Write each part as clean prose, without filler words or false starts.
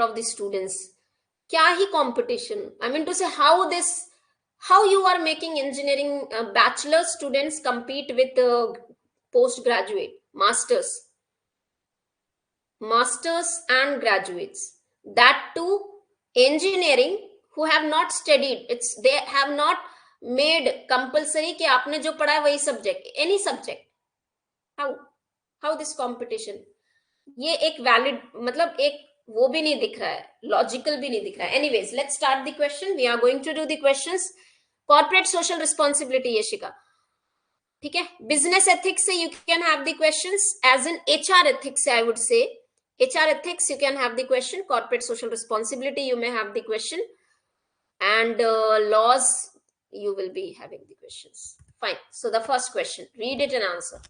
of the students. क्या ही competition? I mean to say, how you are making engineering bachelor students compete with postgraduate, masters and graduates, that too engineering, who have not studied, they have not made compulsory कि आपने जो पढ़ा है वही subject, any subject. how this competition? ये एक valid, मतलब एक वो भी नहीं दिख रहा है, लॉजिकल भी नहीं दिख रहा है. Anyways, let's start the question. We are going to do the questions. Corporate social responsibility, Yashika, ठीक है. बिजनेस एथिक्स से you can have the questions, as in HR ethics से I would say HR ethics you can have the question. Corporate social responsibility you may have the question, and laws you will be having the questions. Fine. So the first question, read it and answer.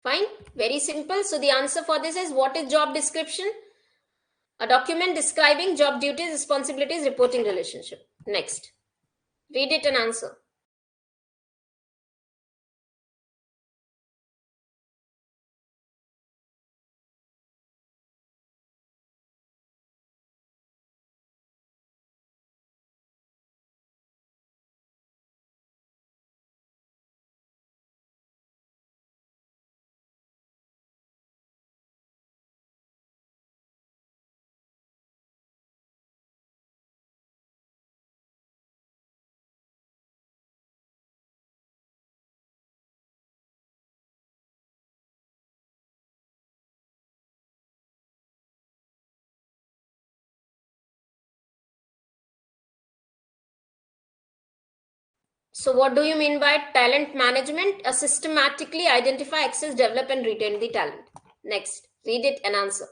Fine, very simple. So the answer for this is, what is job description? A document describing job duties, responsibilities, reporting relationship. Next, read it and answer. So what do you mean by talent management? A systematically identify, access, develop and retain the talent. Next, read it and answer.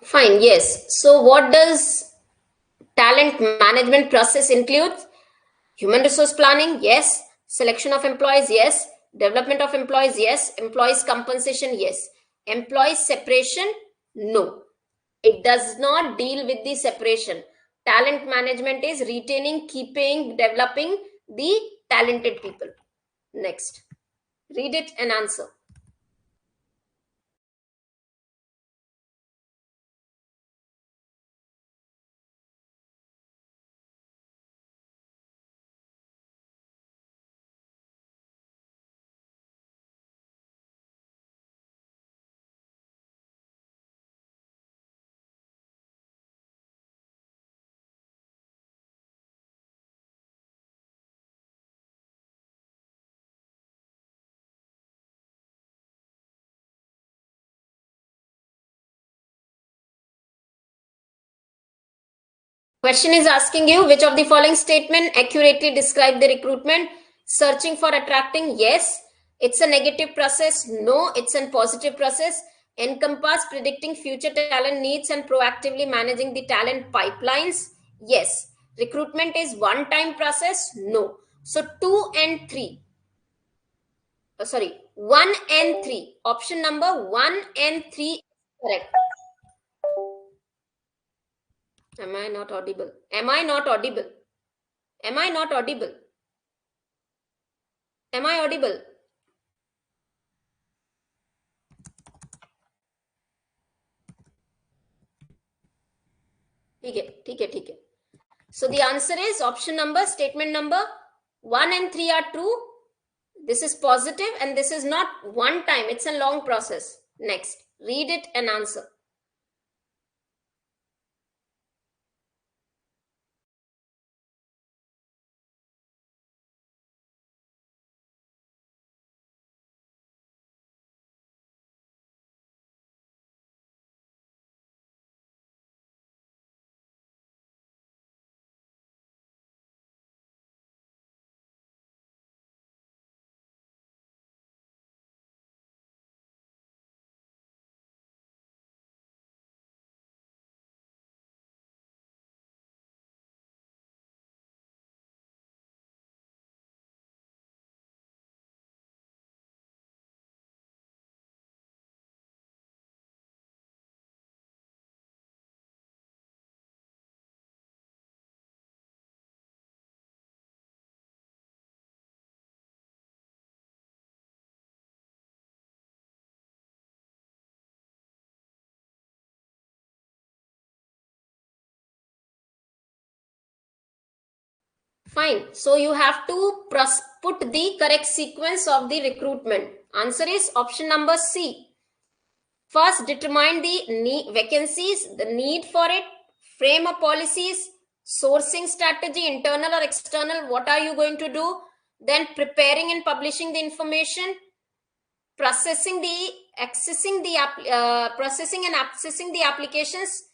Fine, yes. So what does talent management process include? Human resource planning, yes. Selection of employees, yes. Development of employees, yes. Employees compensation, yes. Employees separation, no. It does not deal with the separation. Talent management is retaining, keeping, developing the talented people. Next, read it and answer. Question is asking you, which of the following statement accurately describe the recruitment? Searching for attracting, yes. It's a negative process, no. It's a positive process. Encompass predicting future talent needs and proactively managing the talent pipelines, yes. Recruitment is one time process? No. So 2 and 3. Sorry, 1 and 3. Option number 1 and 3 is correct. Am I not audible? Am I not audible? Am I not audible? Am I audible? ठीक है. So the answer is option number, statement number 1 and 3 are true. This is positive and this is not one time. It's a long process. Next, read it and answer. Fine. So you have to put the correct sequence of the recruitment. Answer is option number C. First, determine the vacancies, the need for it, frame of policies, sourcing strategy, internal or external, what are you going to do? Then preparing and publishing the information, processing and accessing the applications,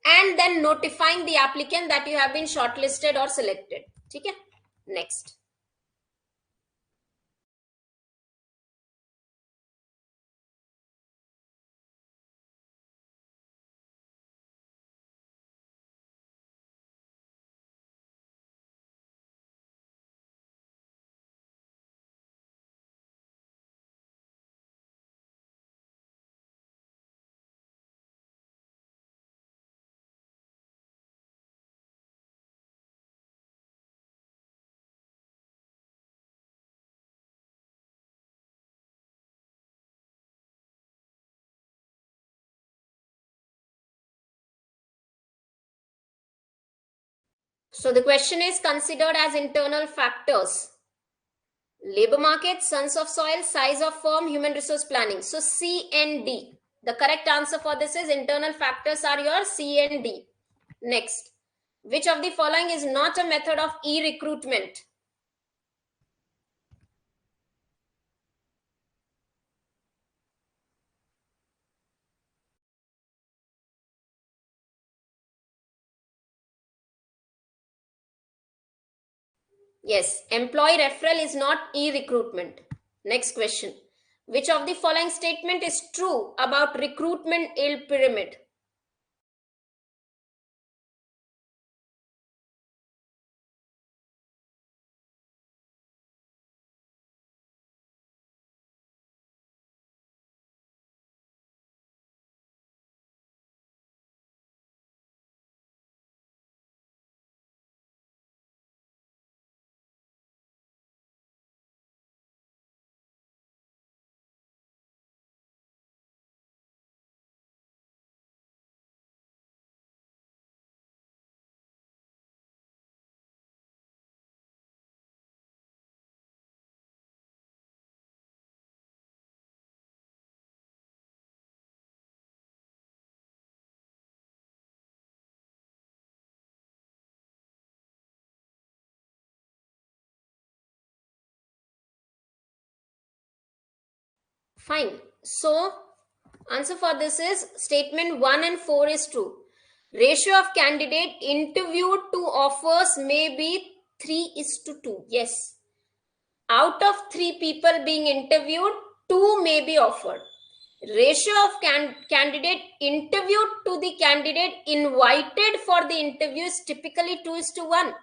and then notifying the applicant that you have been shortlisted or selected. Okay? Next. So the question is considered as internal factors. Labor market, sons of soil, size of firm, human resource planning. So C and D. The correct answer for this is internal factors are your C and D. Next. Which of the following is not a method of e-recruitment? Yes, employee referral is not e-recruitment. Next question. Which of the following statement is true about recruitment pyramid? Fine. So, answer for this is statement 1 and 4 is true. Ratio of candidate interviewed to offers may be 3:2. Yes. Out of 3 people being interviewed, 2 may be offered. ratio of candidate interviewed to the candidate invited for the interview is typically 2:1.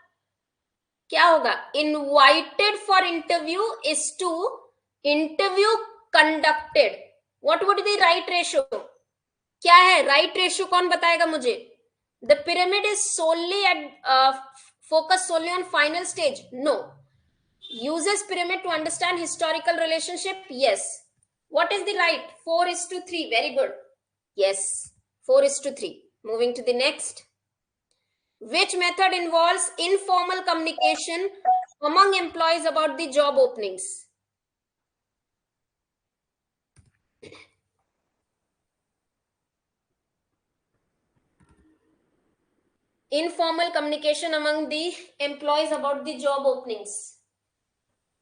क्या होगा? Invited for interview is to interview conducted. What would be the right ratio? क्या है right ratio? कौन बताएगा मुझे? The pyramid is solely at focus solely on final stage. No. Uses pyramid to understand historical relationship. Yes. What is the right? 4:3. Very good. Yes. 4:3. Moving to the next. Which method involves informal communication among employees about the job openings? Informal communication among the employees about the job openings.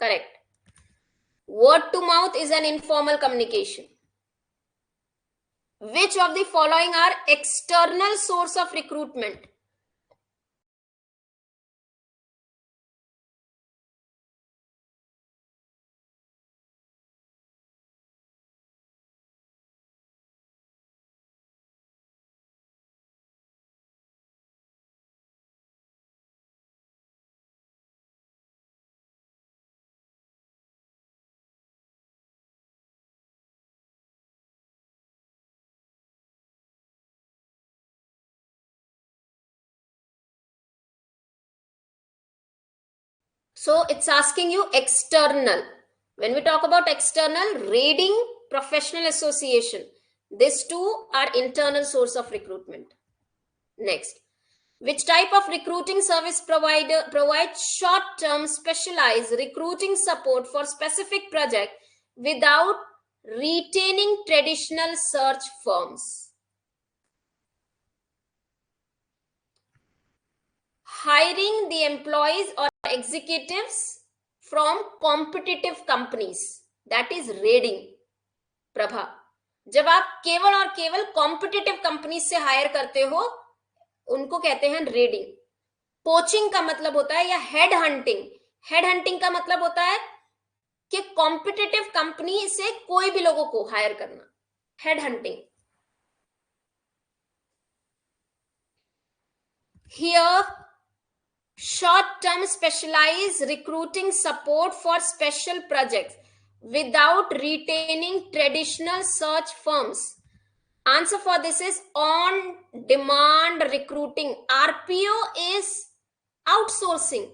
Correct. Word to mouth is an informal communication. Which of the following are external source of recruitment? So it's asking you external. When we talk about external, rating, professional association, these two are internal source of recruitment. Next, which type of recruiting service provider provides short-term specialized recruiting support for specific project without retaining traditional search firms? Hiring the employees or executives from competitive companies, that is raiding. Prabha, जब आप केवल और केवल competitive company से higher करते हो उनको कहते हैं रेडिंग. पोचिंग का मतलब होता है या हेड हंटिंग. हेड हंटिंग का मतलब होता है कि कॉम्पिटिटिव कंपनी से कोई भी लोगों को हायर करना. Head hunting. Here, short-term specialized recruiting support for special projects without retaining traditional search firms. Answer for this is on-demand recruiting. RPO is outsourcing.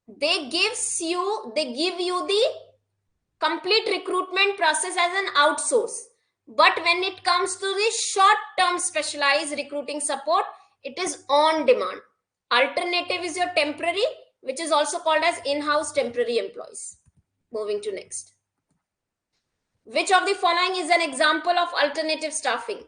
They give you the complete recruitment process as an outsource. But when it comes to the short-term specialized recruiting support, it is on demand. Alternative is your temporary, which is also called as in-house temporary employees. Moving to next. Which of the following is an example of alternative staffing?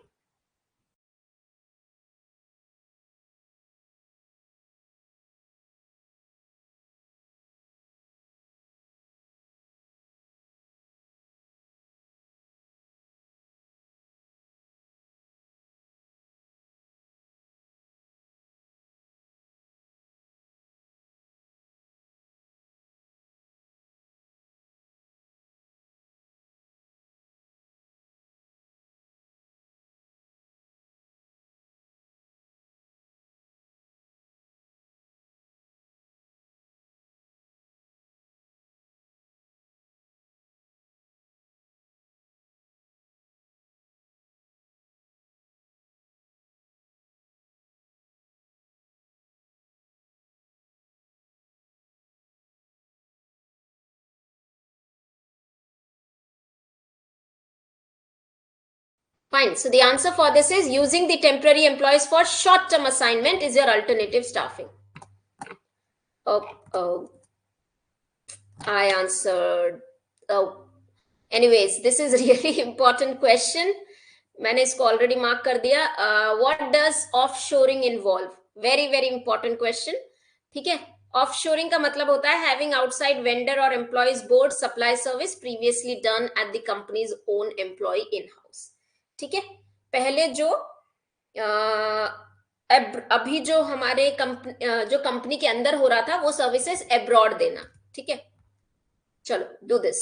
Fine. So the answer for this is using the temporary employees for short-term assignment is your alternative staffing. Oh, I answered. Oh, anyways, this is really important question. मैंने इसको already mark कर दिया. What does offshoring involve? Very, very important question. ठीक है. Offshoring का मतलब होता है having outside vendor or employees board supply service previously done at the company's own employee in-house. ठीक है. पहले जो अभी जो हमारे जो कंपनी के अंदर हो रहा था वो सर्विसेज अब्रॉड देना. ठीक है. चलो, do this.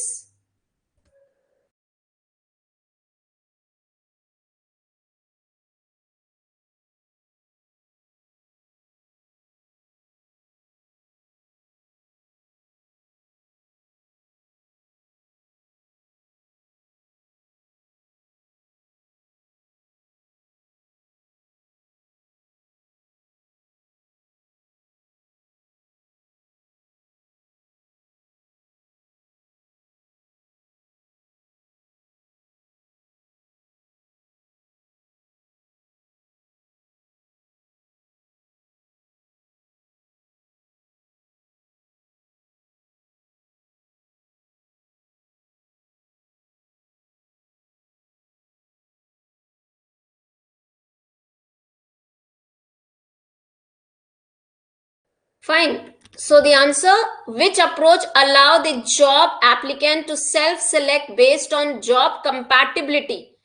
Fine. So the answer, which approach allow the job applicant to self-select based on job compatibility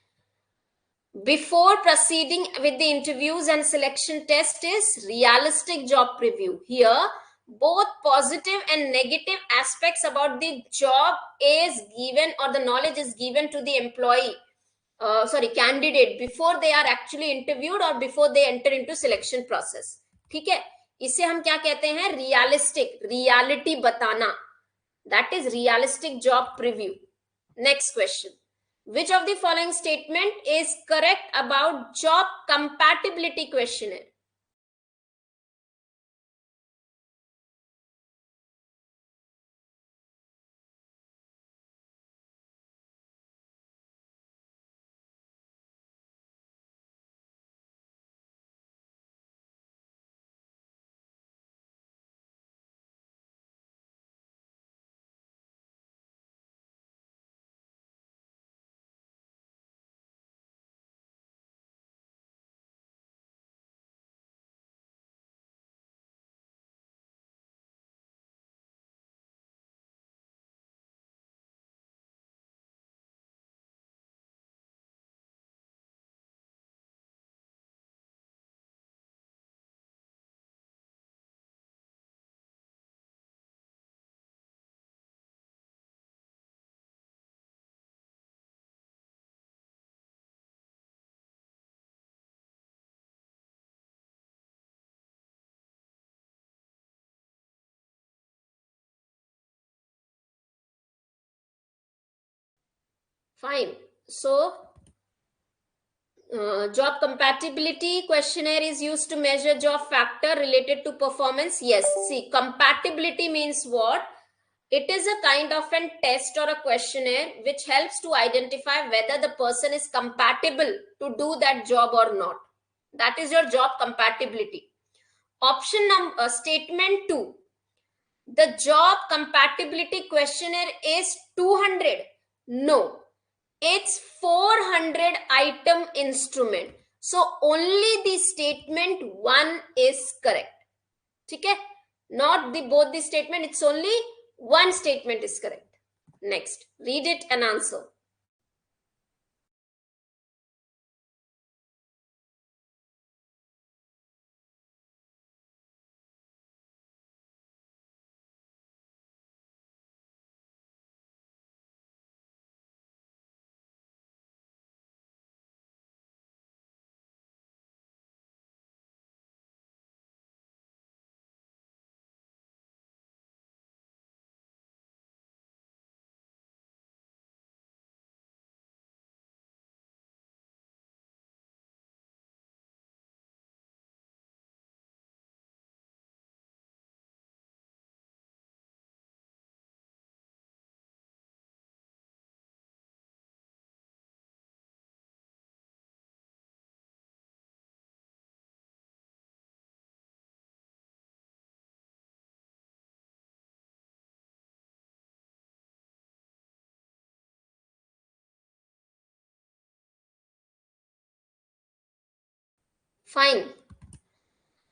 before proceeding with the interviews and selection test, is realistic job preview. Here, both positive and negative aspects about the job is given, or the knowledge is given to the employee, candidate, before they are actually interviewed or before they enter into selection process. ठीक है, इसे हम क्या कहते हैं? Realistic, reality बताना, that is realistic job preview. Next question, which of the following statement is correct about job compatibility questionnaire? Fine. So job compatibility questionnaire is used to measure job factor related to performance. Yes, see, compatibility means what? It is a kind of a test or a questionnaire which helps to identify whether the person is compatible to do that job or not. That is your job compatibility. Option number, statement 2, the job compatibility questionnaire is 200. No, it's 400 item instrument. So only the statement 1 is correct. Okay? Not the both the statement, it's only one statement is correct. Next, read it and answer. Fine.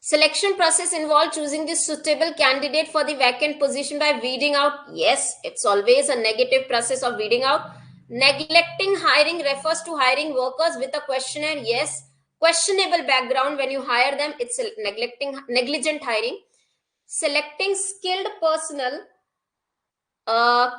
Selection process involves choosing the suitable candidate for the vacant position by weeding out. Yes, it's always a negative process of weeding out. Neglecting hiring refers to hiring workers with a questionnaire. Yes, questionable background when you hire them, it's negligent hiring. Selecting skilled personnel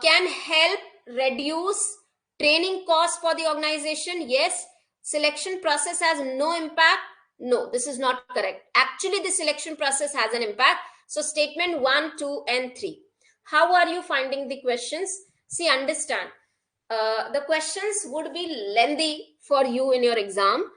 can help reduce training costs for the organization. Yes, selection process has no impact. No, this is not correct. Actually, the selection process has an impact. So statement 1, 2 and 3. How are you finding the questions? See, understand. The questions would be lengthy for you in your exam.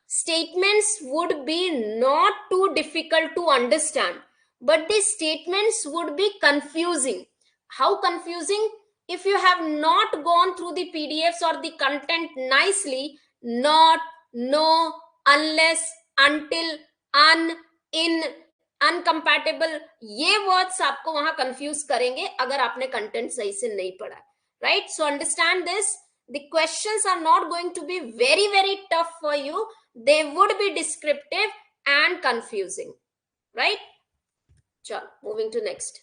Statements would be not too difficult to understand, but the statements would be confusing. How confusing? If you have not gone through the PDFs or the content nicely, not, no, unless, until, un, in, अनकम्पैटिबल, ये words आपको वहां confuse करेंगे अगर आपने content सही से नहीं पढ़ा. Right? So understand this. The questions are not going to be very tough for you. They would be descriptive and confusing. Right? चलो, moving to next.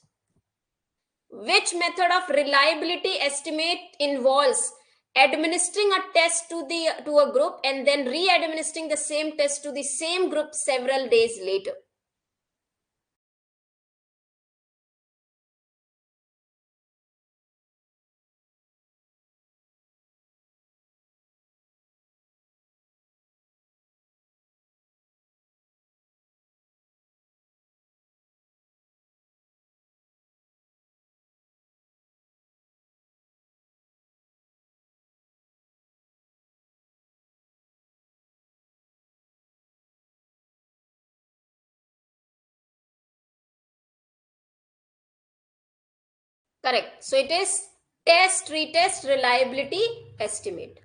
Which method of reliability estimate involves administering a test to a group and then re-administering the same test to the same group several days later? Correct. So it is test, retest, reliability estimate.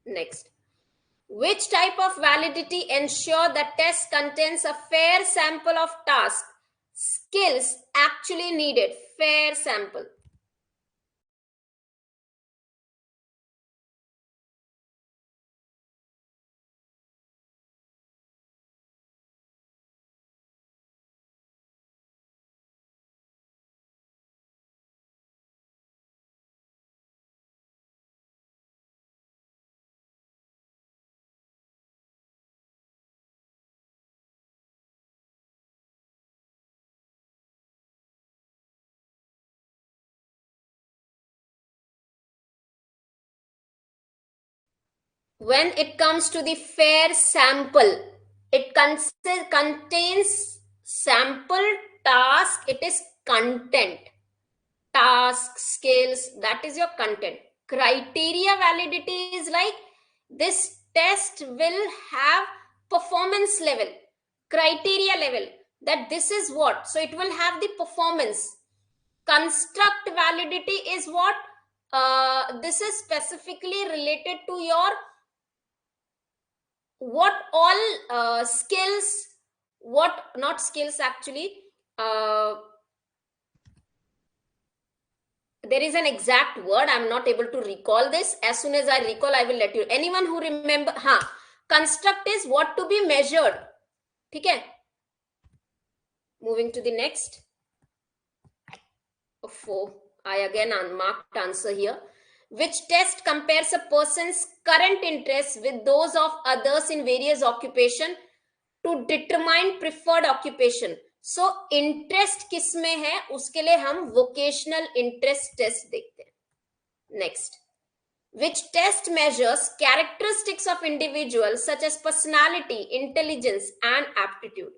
Next. Which type of validity ensure that test contains a fair sample of task, skills actually needed? Fair sample. When it comes to the fair sample, it contains sample, task, it is content. Task, skills, that is your content. Criteria validity is like this test will have performance level, criteria level, that this is what, so it will have the performance. Construct validity is what, this is specifically related to your what all skills, what not skills actually, uh, there is an exact word, I'm not able to recall this. As soon as I recall, I will let you. Anyone who remember, construct is what to be measured. Okay, moving to the next. Four, I again unmarked answer here. Which test compares a person's current interests with those of others in various occupation to determine preferred occupation? So interest किस में है उसके लिए हम vocational interest test देखते हैं. Next. Which test measures characteristics of individuals such as personality, intelligence, and aptitude?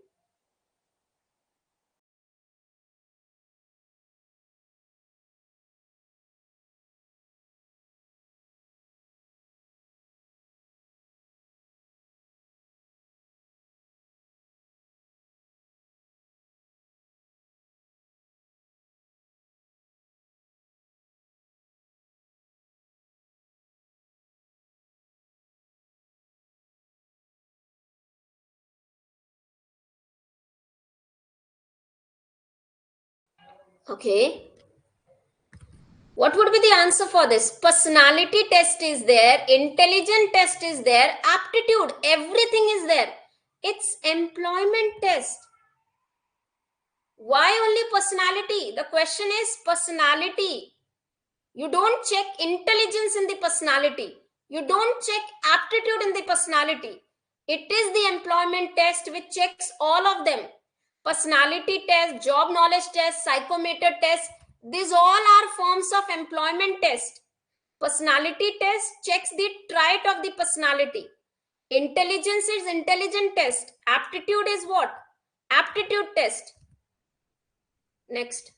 Okay. What would be the answer for this? Personality test is there, intelligence test is there, aptitude, everything is there. It's employment test. Why only personality? The question is personality. You don't check intelligence in the personality. You don't check aptitude in the personality. It is the employment test which checks all of them. Personality test, job knowledge test, psychometer test, these all are forms of employment test. Personality test checks the trait of the personality. Intelligence is intelligent test. Aptitude is what? Aptitude test. Next.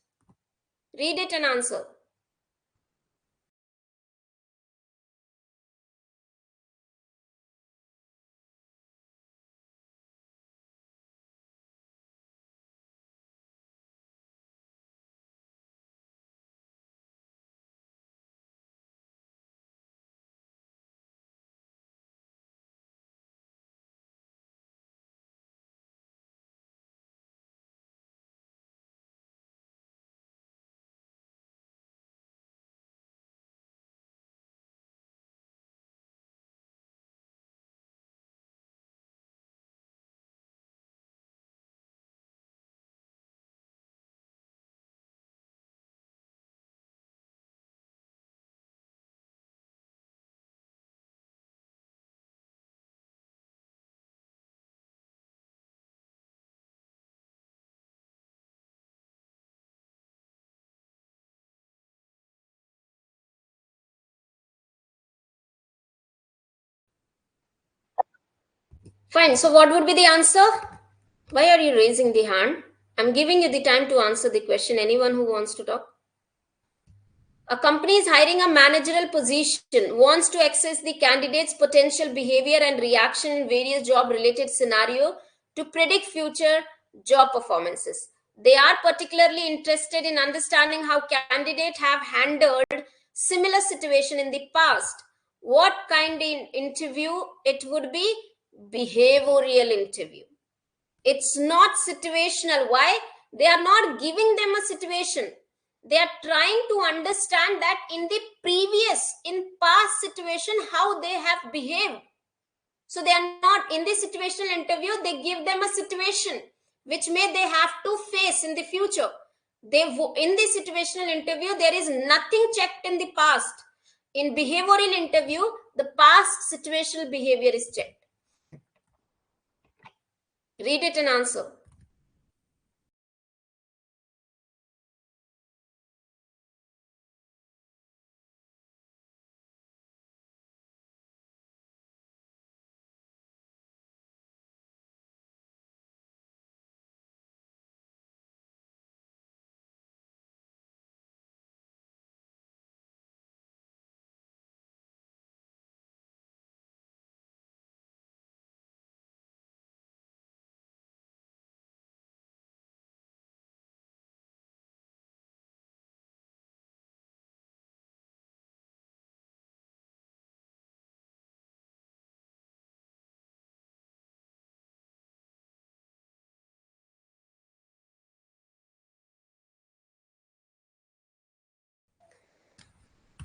Read it and answer. Fine. So what would be the answer? Why are you raising the hand? I'm giving you the time to answer the question. Anyone who wants to talk? A company is hiring a managerial position, wants to assess the candidate's potential behavior and reaction in various job related scenarios to predict future job performances. They are particularly interested in understanding how candidates have handled similar situation in the past. What kind of interview it would be? Behavioral interview. It's not situational. Why? They are not giving them a situation. They are trying to understand that in the previous, in past situation, how they have behaved. So they are not in the situational interview, they give them a situation which may they have to face in the future. In the situational interview, there is nothing checked in the past. In behavioral interview, the past situational behavior is checked. Read it and answer.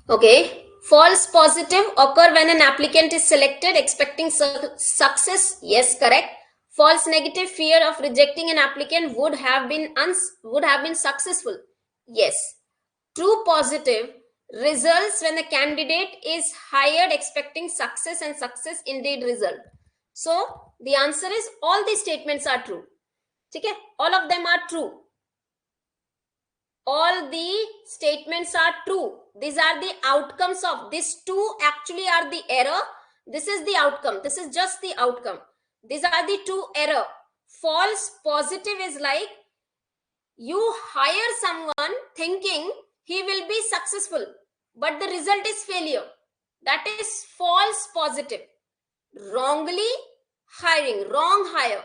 Okay. False positive occur when an applicant is selected expecting success. Yes, correct. False negative, fear of rejecting an applicant would have been successful. Yes. True positive results when the candidate is hired expecting success and success indeed result. So the answer is all these statements are true. Okay? All of them are true. All the statements are true. These are the outcomes of these two actually are the error. This is the outcome. This is just the outcome. These are the two error. False positive is like you hire someone thinking he will be successful, but the result is failure. That is false positive. Wrongly hiring, wrong hire.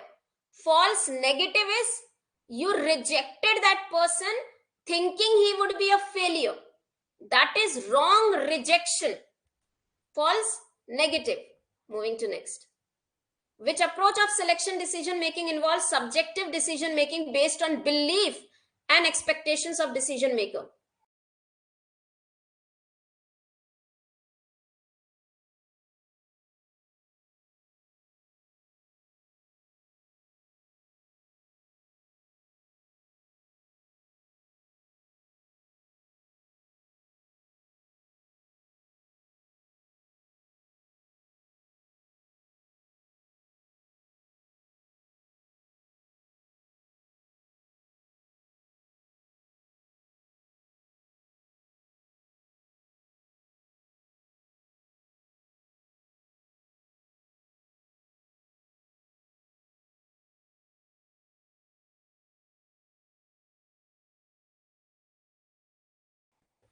False negative is you rejected that person thinking he would be a failure. That is wrong rejection. False negative. Moving to next. Which approach of selection decision making involves subjective decision making based on belief and expectations of decision maker?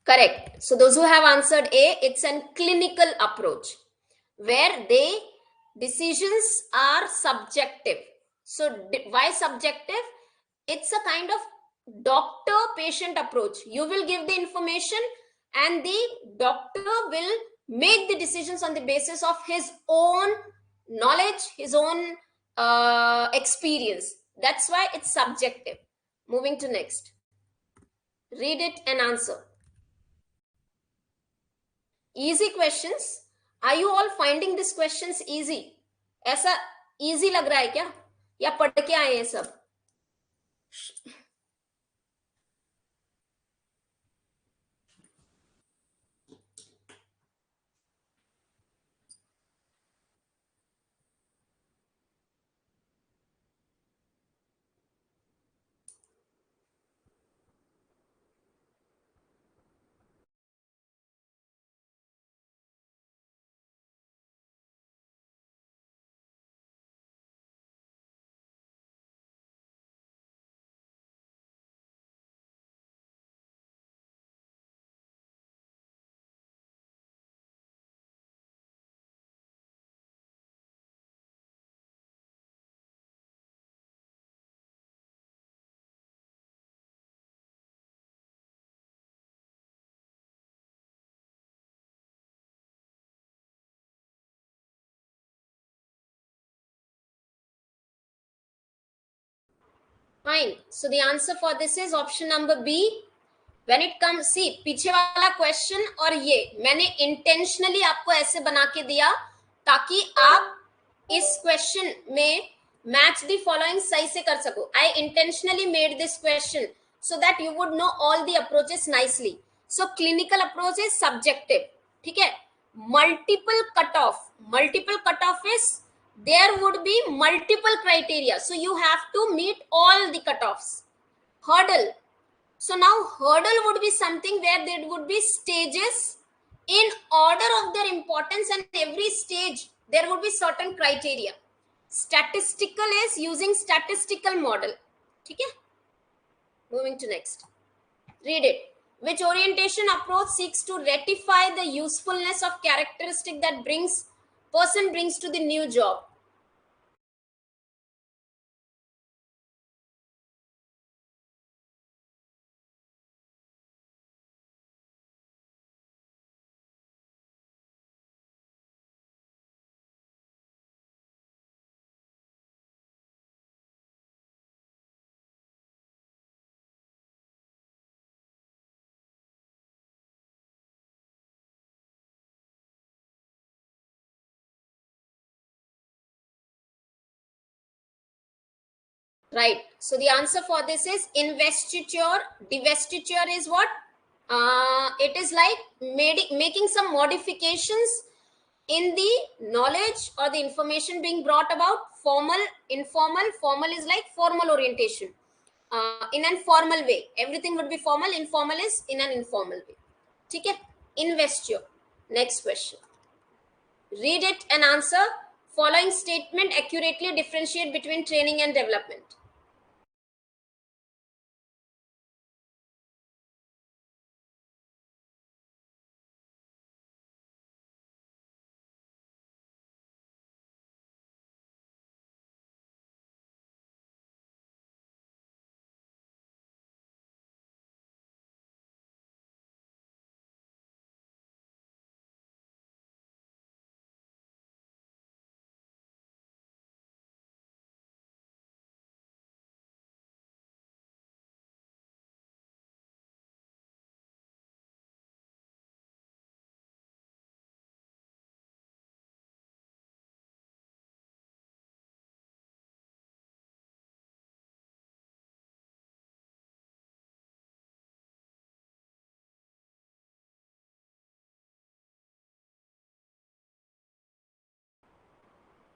Correct. So those who have answered A, it's a clinical approach where they decisions are subjective. So why subjective? It's a kind of doctor patient approach. You will give the information and the doctor will make the decisions on the basis of his own knowledge, his own experience. That's why it's subjective. Moving to next. Read it and answer. Easy questions. Are you all finding these questions easy? ऐसा easy लग रहा है क्या या पढ़ के आए हैं सब? Fine. So the answer for this is option number B. When it comes, see, पीछे वाला क्वेश्चन और ये मैंने इंटेंशनली आपको ऐसे बना के दिया ताकि आप इस क्वेश्चन में मैच द फॉलोइंग सही से कर सको. I intentionally made this question so that you would know all the approaches nicely. So clinical approach is subjective. ठीक है. Multiple cut off is there would be multiple criteria, so you have to meet all the cutoffs. Hurdle. So now hurdle would be something where there would be stages in order of their importance, and every stage there would be certain criteria. Statistical is using statistical model. Okay. Moving to next. Read it. Which orientation approach seeks to ratify the usefulness of characteristic that person brings to the new job? Right. So the answer for this is investiture. Divestiture is what? It is like making some modifications in the knowledge or the information being brought about. Formal, informal. Formal is like formal orientation. In an formal way. Everything would be formal. Informal is in an informal way. Okay? Investiture. Next question. Read it and answer. Following statement accurately differentiate between training and development.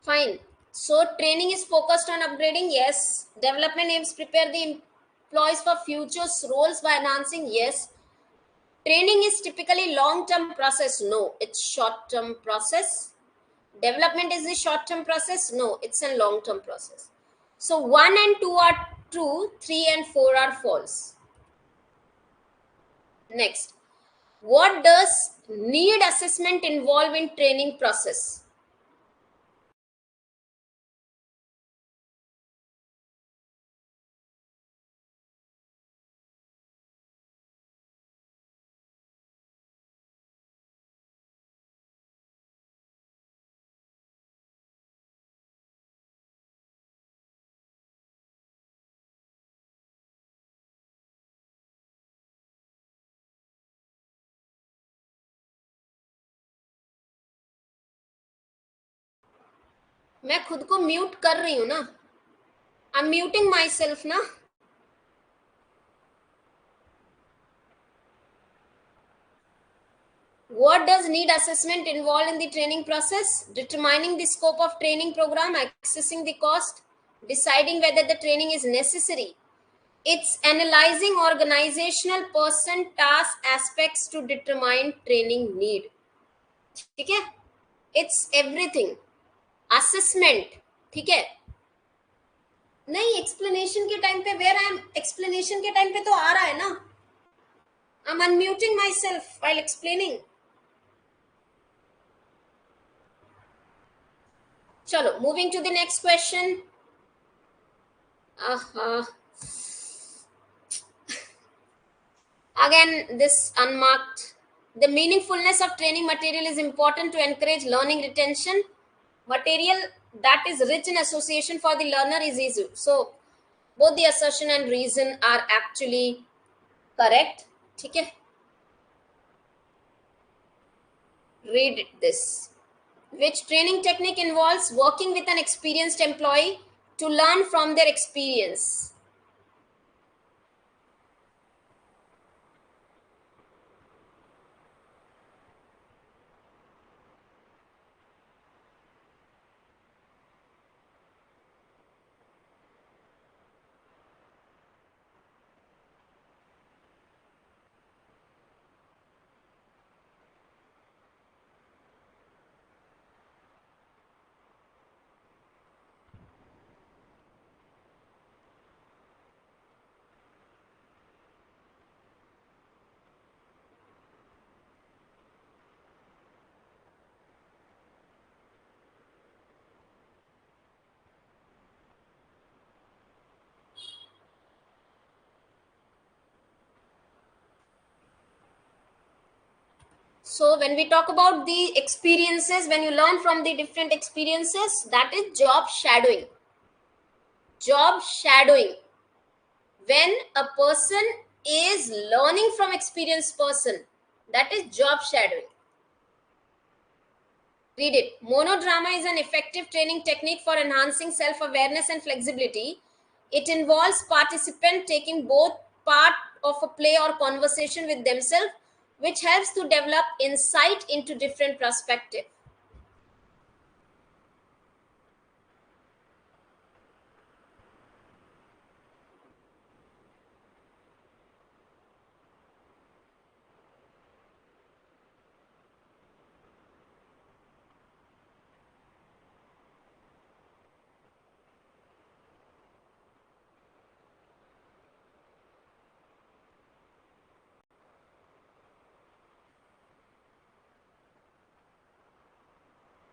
Fine. So training is focused on upgrading. Yes. Development aims prepare the employees for future roles by enhancing. Yes. Training is typically long-term process. No, it's short-term process. Development is the short-term process. No, it's a long-term process. So 1 and 2 are true, 3 and 4 are false. Next. What does need assessment involve in training process? मैं खुद को mute कर रही हूं ना. I'm muting myself ना. What does need assessment involve in the training process? Determining the scope of training program, assessing the cost, deciding whether the training is necessary. It's analyzing organizational person task aspects to determine training need. ठीक है? It's everything. Assessment. ठीक है? नहीं, explanation के time पे where I am explanation के time पे तो आ रहा है ना. I'm unmuting myself while explaining. Chalo, moving to the next question. Again, this unmarked. The meaningfulness of training material is important to encourage learning retention. Material that is rich in association for the learner is easy. So, both the assertion and reason are actually correct. ठीक है, read this. Which training technique involves working with an experienced employee to learn from their experience? So when we talk about the experiences, when you learn from the different experiences, that is job shadowing. Job shadowing. When a person is learning from experienced person, that is job shadowing. Read it. Monodrama is an effective training technique for enhancing self-awareness and flexibility. It involves participant taking both part of a play or conversation with themselves, which helps to develop insight into different perspectives.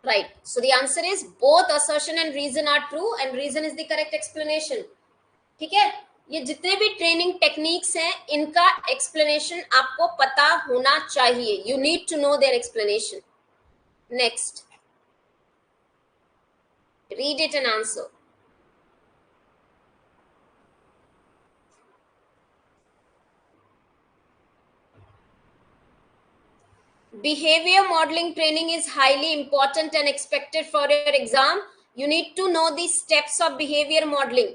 Right. So the answer is both assertion and reason are true, and reason is the correct explanation. ठीक है, ये जितने भी training techniques हैं इनका explanation आपको पता होना चाहिए. You need to know their explanation. Next, read it and answer. Behavior modeling training is highly important and expected for your exam. You need to know the steps of behavior modeling.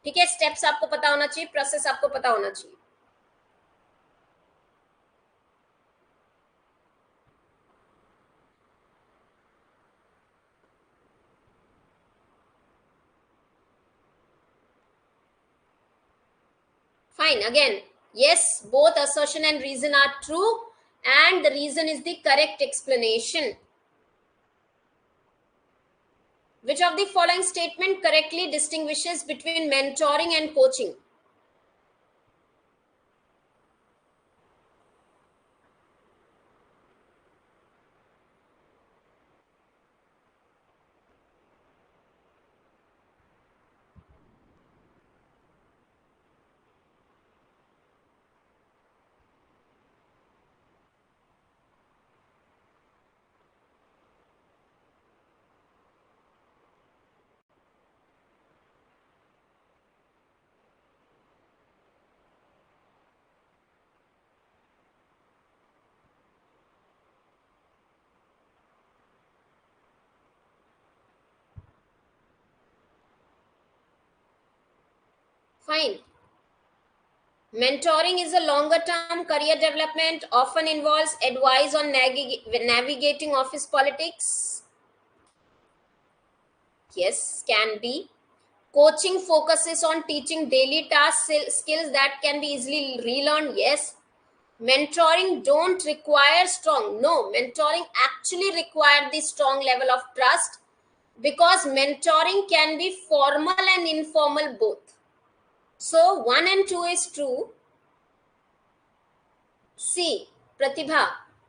ठीक है, steps आपको पता होना चाहिए, process आपको पता होना चाहिए. Fine. Again, yes, both assertion and reason are true, and the reason is the correct explanation. Which of the following statement correctly distinguishes between mentoring and coaching? Fine. Mentoring is a longer term career development, often involves advice on navigating office politics. Yes, can be. Coaching focuses on teaching daily task skills that can be easily relearned. Yes. Mentoring don't require strong. No, mentoring actually require the strong level of trust, because mentoring can be formal and informal both. So 1 and 2 is true. See, Pratibha,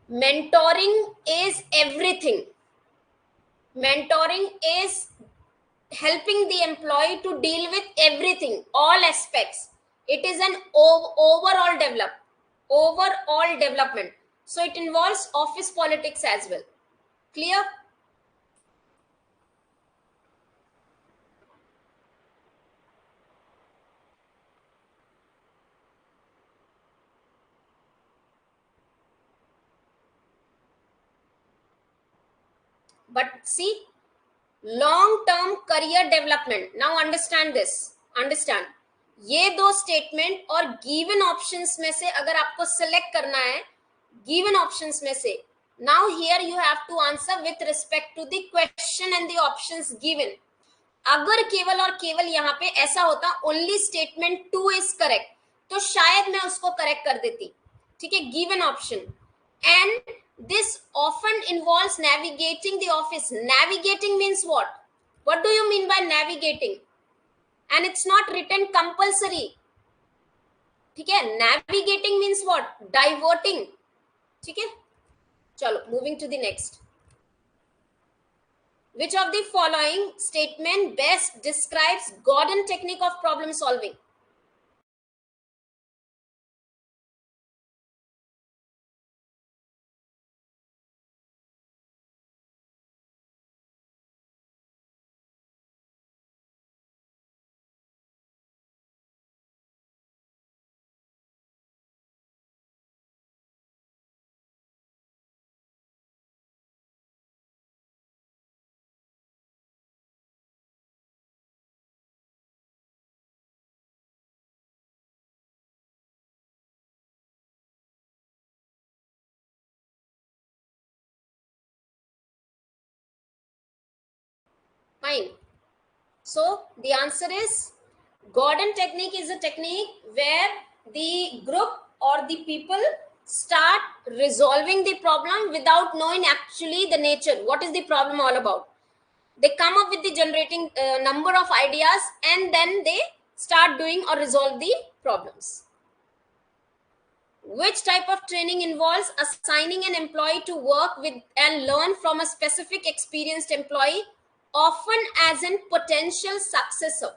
mentoring is everything. Mentoring is helping the employee to deal with everything, all aspects. It is an overall development. So it involves office politics as well. Clear? But see, long term career development. Now understand this. Understand, ये दो statement और given options में से अगर आपको select करना है, given options में से, now here you have to answer with respect to the question and the options given. अगर केवल और केवल यहाँ पे ऐसा होता ओनली स्टेटमेंट 2 इज करेक्ट, तो शायद मैं उसको करेक्ट कर देती. ठीक है, given option. And this often involves navigating the office. Navigating means what do you mean by navigating? And it's not written compulsory. ठीक है, navigating means what? Diverting. ठीक है, चलो moving to the next. Which of the following statement best describes Gordon technique of problem solving? Fine. So the answer is Gordon technique is a technique where the group or the people start resolving the problem without knowing actually the nature. What is the problem all about? They come up with the generating number of ideas and then they start doing or resolve the problems. Which type of training involves assigning an employee to work with and learn from a specific experienced employee, often as a potential successor?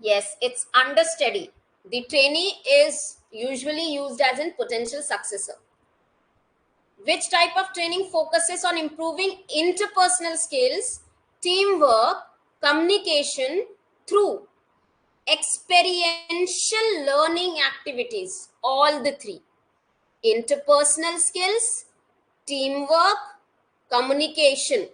Yes, it's understudy. The trainee is usually used as a potential successor. Which type of training focuses on improving interpersonal skills, teamwork, communication through experiential learning activities? All the three: interpersonal skills, teamwork, communication.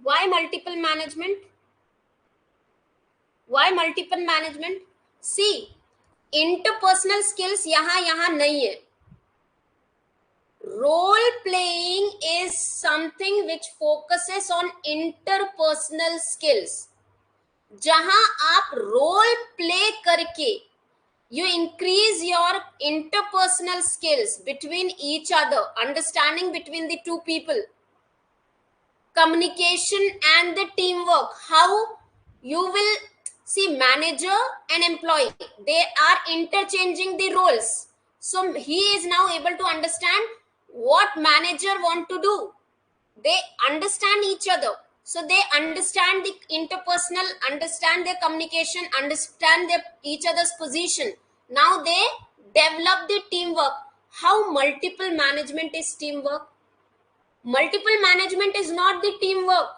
Why multiple management? Why multiple management? See, interpersonal skills यहाँ नहीं है. Role playing is something which focuses on interpersonal skills. जहां आप role play करके you increase your interpersonal skills between each other, understanding between the two people, communication and the teamwork. How you will see manager and employee, they are interchanging the roles, so he is now able to understand what manager want to do. They understand each other, so they understand the interpersonal, understand their communication, understand their each other's position. Now they develop the teamwork. How multiple management is teamwork? Multiple management is not the teamwork.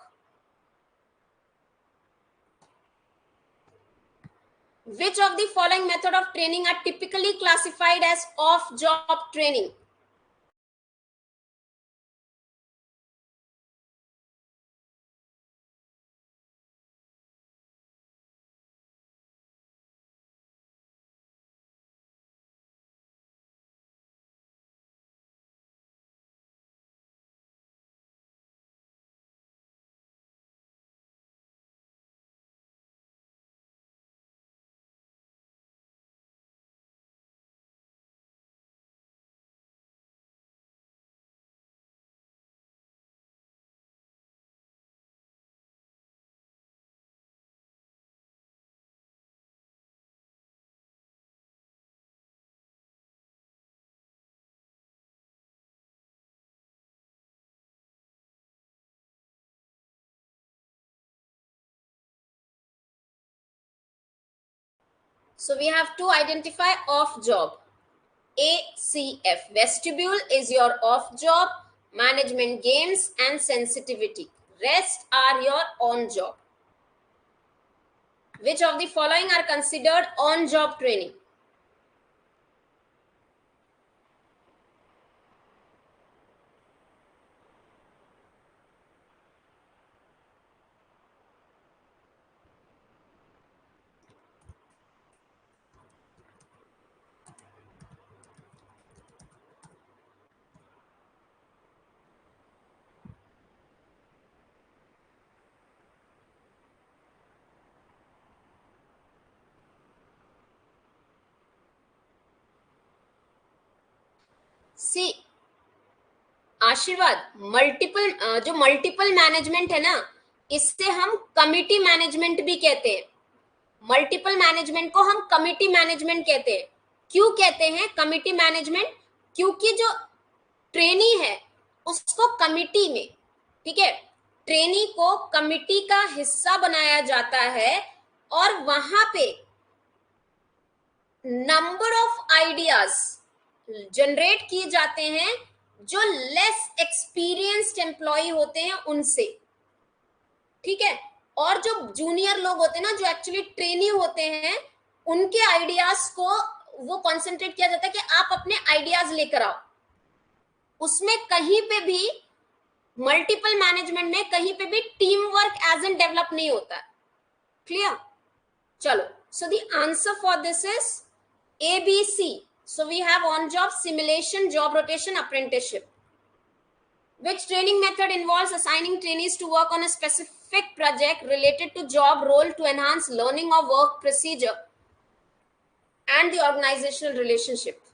Which of the following method of training are typically classified as off job training? So we have to identify off job. ACF, vestibule is your off job, management games and sensitivity, rest are your on job. Which of the following are considered on job training? सी आशीर्वाद, multiple जो multiple management है ना, इससे हम committee management भी कहते हैं। Multiple management को हम कमिटी मैनेजमेंट कहते हैं। क्यों कहते हैं कमिटी मैनेजमेंट? क्योंकि जो ट्रेनी है उसको कमिटी में, ठीक है, ट्रेनी को कमिटी का हिस्सा बनाया जाता है और वहां पे नंबर ऑफ आइडियाज जनरेट किए जाते हैं जो लेस एक्सपीरियंस्ड एम्प्लॉय होते हैं उनसे, ठीक है। और जो जूनियर लोग होते हैं ना, जो एक्चुअली ट्रेनी होते हैं, उनके आइडियाज को वो कॉन्सेंट्रेट किया जाता है कि आप अपने आइडियाज लेकर आओ। उसमें कहीं पे भी मल्टीपल मैनेजमेंट में कहीं पे भी team work as an develop नहीं होता है। क्लियर? चलो, so the answer for this is ABC. So we have on job, simulation, job rotation, apprenticeship. Which training method involves assigning trainees to work on a specific project related to job role to enhance learning of work procedure and the organizational relationship?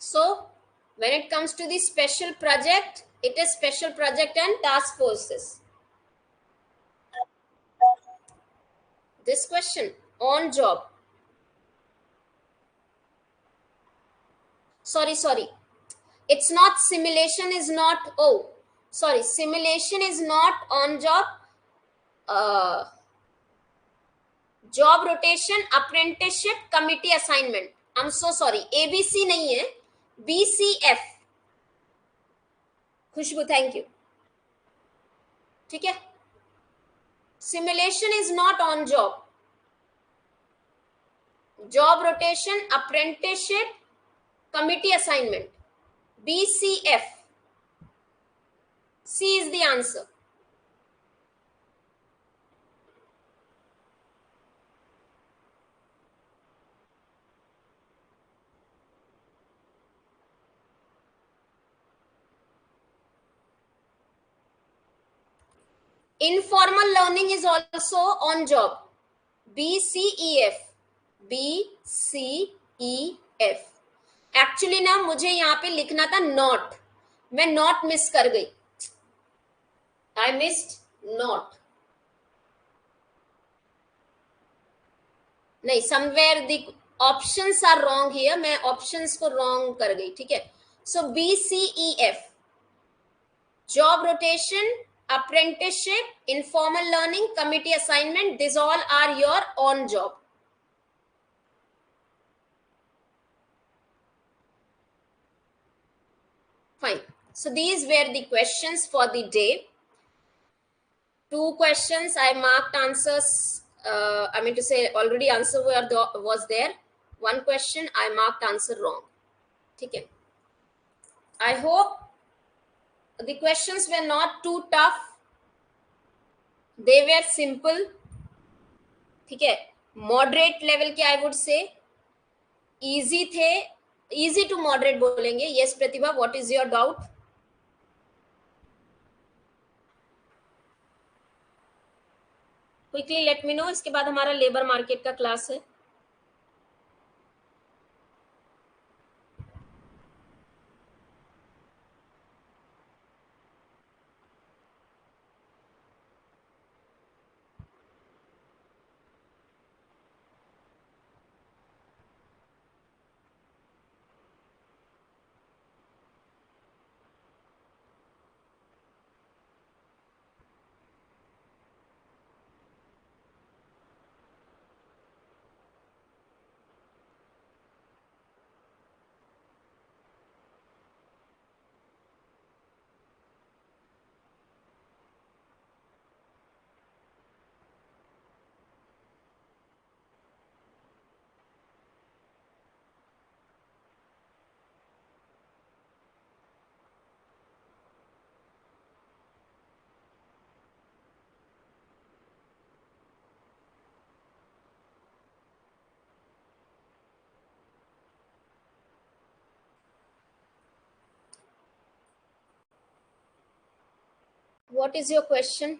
So when it comes to the special project, it is special project and task forces. This question, on job. Sorry. It's not, simulation is not, oh, sorry, simulation is not on job. Job rotation, apprenticeship, committee assignment. I'm so sorry, ABC नहीं है, BCF. Khushboo, thank you. ठीक है, simulation is not on job. Job rotation, apprenticeship, committee assignment, BCF. C is the answer. Informal learning is also on job. BCEF. BCEF. Actually ना मुझे यहाँ पे लिखना था नॉट, मैं नॉट मिस कर गई। आई मिस्ड नॉट, नहीं, somewhere the options are wrong here, मैं ऑप्शंस को रॉन्ग कर गई, ठीक है। सो BCEF, job rotation, apprenticeship, informal learning, committee assignment, these all are your on job. Fine. So these were the questions for the day. 2 questions I marked answers, I mean to say already answer was there. 1 question I marked answer wrong. Okay. I hope the questions were not too tough. They were simple. ठीक है, moderate level के, आई would से easy थे, easy to moderate बोलेंगे. Yes Pratibha, what is your doubt? Quickly let me know. इसके बाद हमारा labour market का क्लास है. What is your question?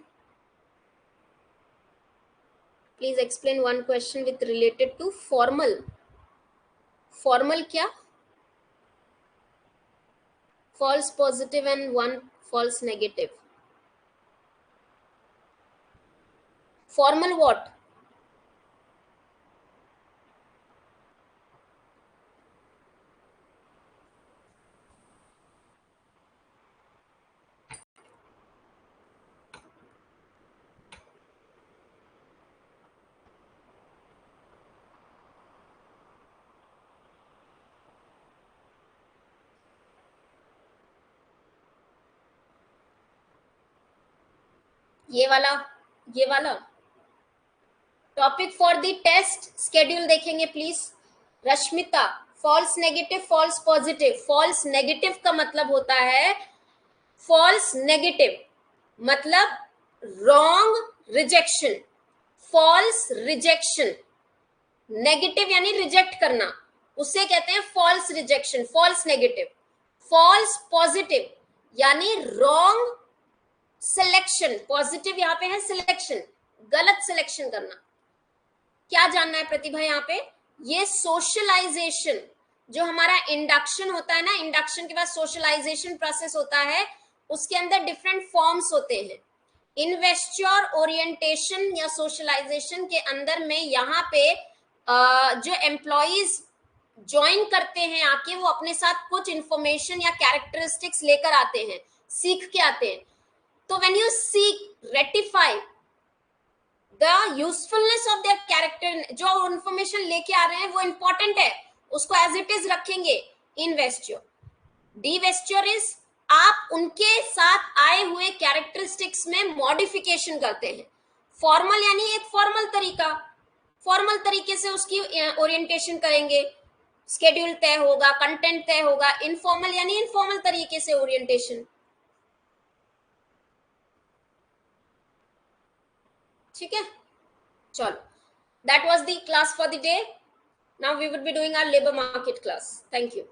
Please explain one question with related to formal. Formal क्या? False positive and one false negative. Formal what? ये वाला, ये वाला topic for the test schedule देखेंगे please. Rashmita, false negative, false positive. False negative का मतलब होता है, फॉल्स नेगेटिव मतलब wrong rejection, false rejection. Negative यानी रिजेक्ट करना, उसे कहते हैं false rejection, false negative. False positive यानी रॉन्ग सिलेक्शन. पॉजिटिव यहाँ पे है सिलेक्शन, गलत सिलेक्शन करना. क्या जानना है प्रतिभा यहाँ पे? ये सोशलाइजेशन, जो हमारा इंडक्शन होता है ना, इंडक्शन के बाद सोशलाइजेशन प्रोसेस होता है, उसके अंदर डिफरेंट फॉर्म्स होते हैं. इन्वेस्ट्योर ओरिएंटेशन या सोशलाइजेशन के अंदर में यहाँ पे जो एम्प्लॉइज ज्वाइन करते हैं आके, वो अपने साथ कुछ इंफॉर्मेशन या कैरेक्टरिस्टिक्स लेकर आते हैं, सीख के आते हैं. तो when you seek ratify the usefulness of their character, जो इंफॉर्मेशन लेके आ रहे हैं वो इंपॉर्टेंट है, उसको एज इट इज रखेंगे. इन्वेस्ट्योर. डिवेस्ट्योर इज आप उनके साथ आए हुए कैरेक्टरिस्टिक्स में मॉडिफिकेशन करते हैं. फॉर्मल यानी एक फॉर्मल तरीका, फॉर्मल तरीके से उसकी ओरिएंटेशन करेंगे, स्केड्यूल तय होगा, कंटेंट तय होगा. इनफॉर्मल यानी इनफॉर्मल तरीके से ओरिएंटेशन. ठीक है, चलो. That was the class for the day. Now we will be doing our labor market class. Thank you.